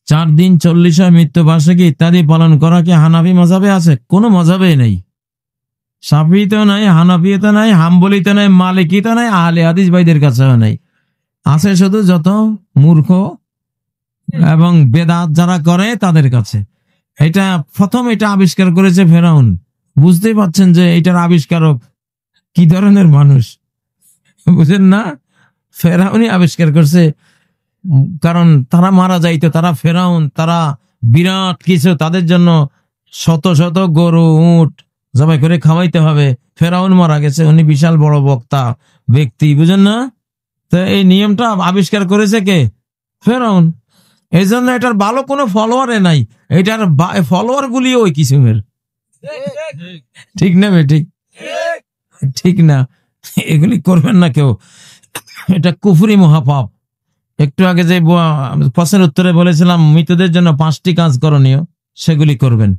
4 দিন 40 মৃত্যুবার্ষিকী ইত্যাদি পালন করা কি হানাফি মাযহাবে আছে? কোনো মাযহাবেই নেই। শাফিতে নাই, হানাফিতে নাই, হাম্বলিতে নাই, মালিকিতে নাই, আহলে হাদিস ভাইদের কাছেও নাই। আছে শুধু যত মূর্খ এবং বেদাত যারা করে তাদের কাছে। এটা প্রথম এটা আবিষ্কার করেছে ফেরাউন। বুঝতেই পারছেন যে এটার আবিষ্কারক কি ধরনের মানুষ, বুঝেন না? ফেরাউনই আবিষ্কার করছে, কারণ তারা মারা যাইতো, তারা ফেরাউন, তারা বিরাট কিছু, তাদের জন্য শত শত গরু উট জবাই করে খাওয়াইতে হবে। ফেরাউন মারা গেছে, উনি বিশাল বড় বক্তা ব্যক্তি, বুঝেন না? তো এই নিয়মটা আবিষ্কার করেছে কে? ফেরাউন। এই জন্য এটার ভালো কোনো ফলোয়ারে নাই, এটার ফলোয়ার গুলি ওই কিসিমের। ঠিক না বেঠিক? ঠিক না, এগুলি করবেন না কেউ, এটা কুফরি মহাপাপ। একটু আগে যে প্রশ্নের উত্তরে বলেছিলাম মৃতদের জন্য 5টি কাজ করণীয়, সেগুলি করবেন।